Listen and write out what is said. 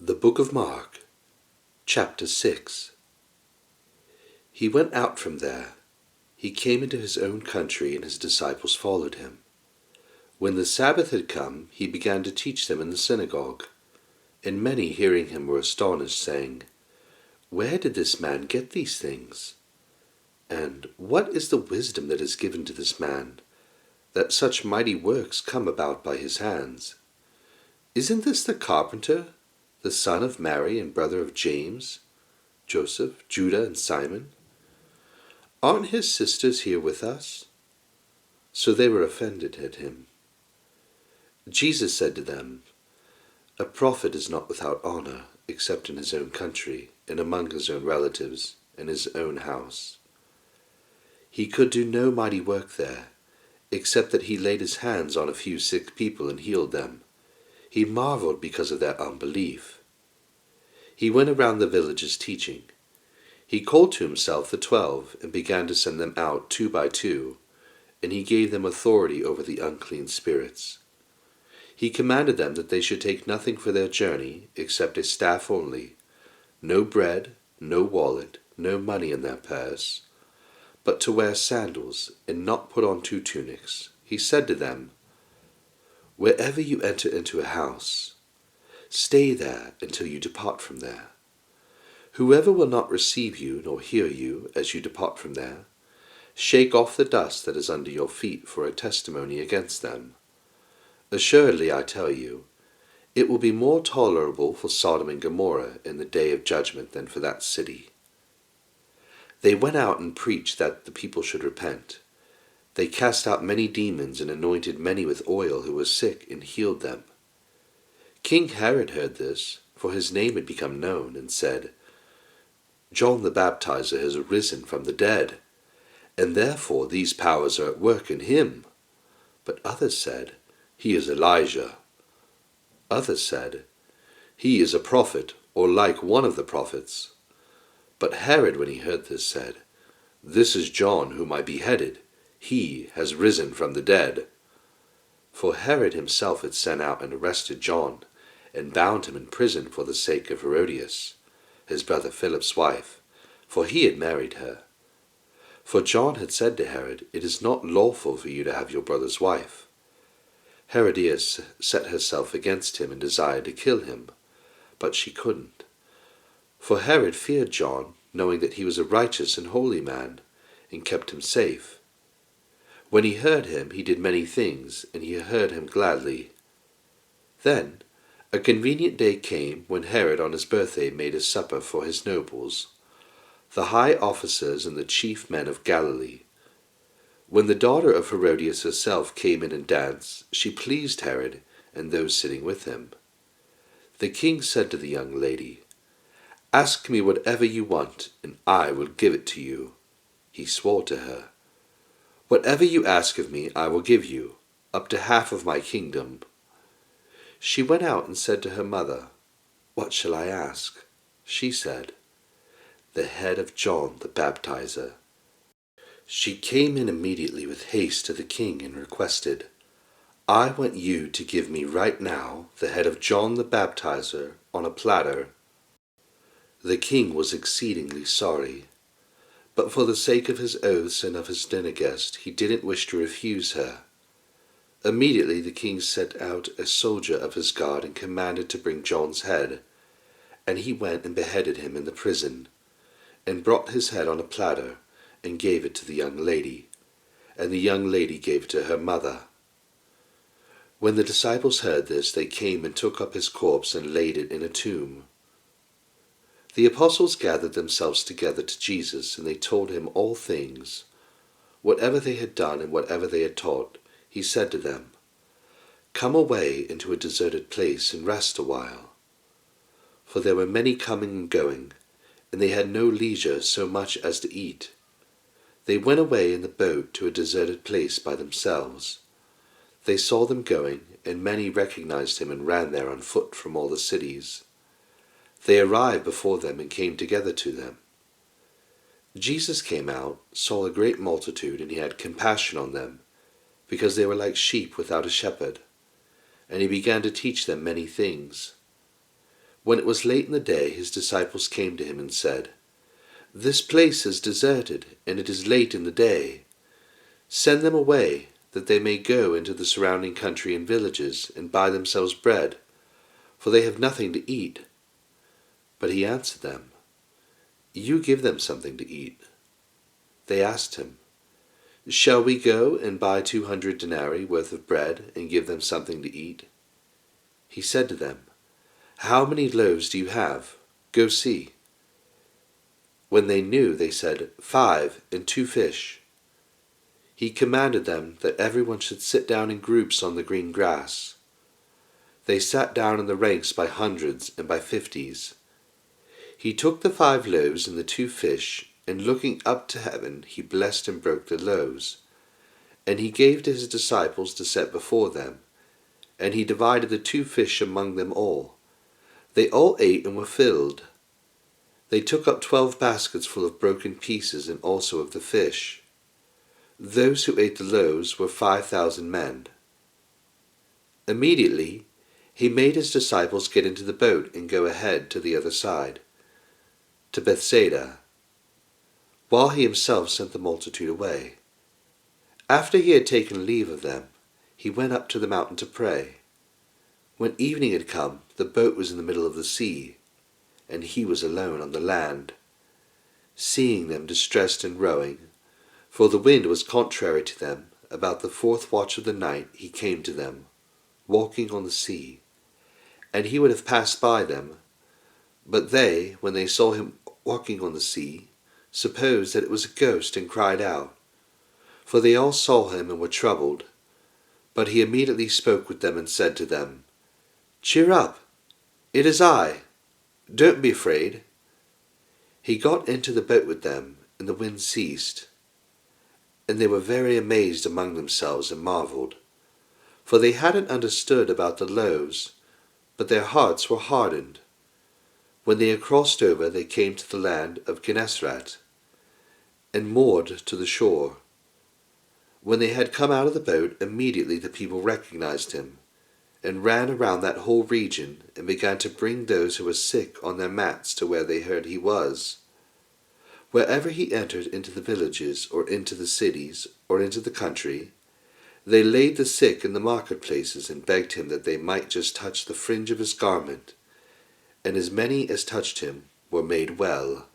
The Book of Mark, Chapter 6. He went out from there. He came into his own country, and his disciples followed him. When the Sabbath had come, he began to teach them in the synagogue. And many, hearing him, were astonished, saying, "Where did this man get these things? And what is the wisdom that is given to this man, that such mighty works come about by his hands? Isn't this the carpenter, the son of Mary and brother of James, Joseph, Judah, and Simon? Aren't his sisters here with us?" So they were offended at him. Jesus said to them, "A prophet is not without honor, except in his own country, and among his own relatives, and his own house." He could do no mighty work there, except that he laid his hands on a few sick people and healed them. He marveled because of their unbelief. He went around the villages teaching. He called to himself the 12 and began to send them out 2 by 2, and he gave them authority over the unclean spirits. He commanded them that they should take nothing for their journey except a staff only, no bread, no wallet, no money in their purse, but to wear sandals and not put on 2 tunics. He said to them, "Wherever you enter into a house, stay there until you depart from there. Whoever will not receive you nor hear you as you depart from there, shake off the dust that is under your feet for a testimony against them. Assuredly, I tell you, it will be more tolerable for Sodom and Gomorrah in the day of judgment than for that city." They went out and preached that the people should repent. They cast out many demons and anointed many with oil who were sick and healed them. King Herod heard this, for his name had become known, and said, "John the Baptizer has risen from the dead, and therefore these powers are at work in him." But others said, "He is Elijah." Others said, "He is a prophet, or like one of the prophets." But Herod, when he heard this, said, "This is John whom I beheaded. He has risen from the dead." For Herod himself had sent out and arrested John, and bound him in prison for the sake of Herodias, his brother Philip's wife, for he had married her. For John had said to Herod, "It is not lawful for you to have your brother's wife." Herodias set herself against him and desired to kill him, but she couldn't. For Herod feared John, knowing that he was a righteous and holy man, and kept him safe. When he heard him, he did many things, and he heard him gladly. Then a convenient day came when Herod on his birthday made a supper for his nobles, the high officers and the chief men of Galilee. When the daughter of Herodias herself came in and danced, she pleased Herod and those sitting with him. The king said to the young lady, "Ask me whatever you want, and I will give it to you." He swore to her, "Whatever you ask of me I will give you, up to half of my kingdom." She went out and said to her mother, "What shall I ask?" She said, "The head of John the Baptizer." She came in immediately with haste to the king and requested, "I want you to give me right now the head of John the Baptizer on a platter." The king was exceedingly sorry, but for the sake of his oaths and of his dinner guest, he didn't wish to refuse her. Immediately the king sent out a soldier of his guard and commanded to bring John's head, and he went and beheaded him in the prison, and brought his head on a platter, and gave it to the young lady, and the young lady gave it to her mother. When the disciples heard this, they came and took up his corpse and laid it in a tomb. The apostles gathered themselves together to Jesus, and they told him all things. Whatever they had done and whatever they had taught, he said to them, "Come away into a deserted place and rest a while." For there were many coming and going, and they had no leisure so much as to eat. They went away in the boat to a deserted place by themselves. They saw them going, and many recognized him and ran there on foot from all the cities. They arrived before them and came together to them. Jesus came out, saw a great multitude, and he had compassion on them, because they were like sheep without a shepherd, and he began to teach them many things. When it was late in the day, his disciples came to him and said, "This place is deserted, and it is late in the day. Send them away, that they may go into the surrounding country and villages, and buy themselves bread, for they have nothing to eat." But he answered them, "You give them something to eat." They asked him, "Shall we go and buy 200 denarii worth of bread, and give them something to eat?" He said to them, "How many loaves do you have? Go see." When they knew, they said, 5 and 2 fish. He commanded them that everyone should sit down in groups on the green grass. They sat down in the ranks by hundreds and by 50s. He took the 5 loaves and the 2 fish, and looking up to heaven, he blessed and broke the loaves. And he gave to his disciples to set before them, and he divided the 2 fish among them all. They all ate and were filled. They took up 12 baskets full of broken pieces, and also of the fish. Those who ate the loaves were 5,000 men. Immediately he made his disciples get into the boat and go ahead to the other side, to Bethsaida, while he himself sent the multitude away. After he had taken leave of them, he went up to the mountain to pray. When evening had come, the boat was in the middle of the sea, and he was alone on the land. Seeing them distressed and rowing, for the wind was contrary to them, about the 4th watch of the night he came to them, walking on the sea, and he would have passed by them. But they, when they saw him walking on the sea, supposed that it was a ghost, and cried out. For they all saw him and were troubled. But he immediately spoke with them and said to them, "Cheer up, it is I. Don't be afraid." He got into the boat with them, and the wind ceased. And they were very amazed among themselves and marveled, for they hadn't understood about the loaves, but their hearts were hardened. When they had crossed over, they came to the land of Gennesaret, and moored to the shore. When they had come out of the boat, immediately the people recognized him, and ran around that whole region, and began to bring those who were sick on their mats to where they heard he was. Wherever he entered into the villages, or into the cities, or into the country, they laid the sick in the marketplaces, and begged him that they might just touch the fringe of his garment, and as many as touched him were made well.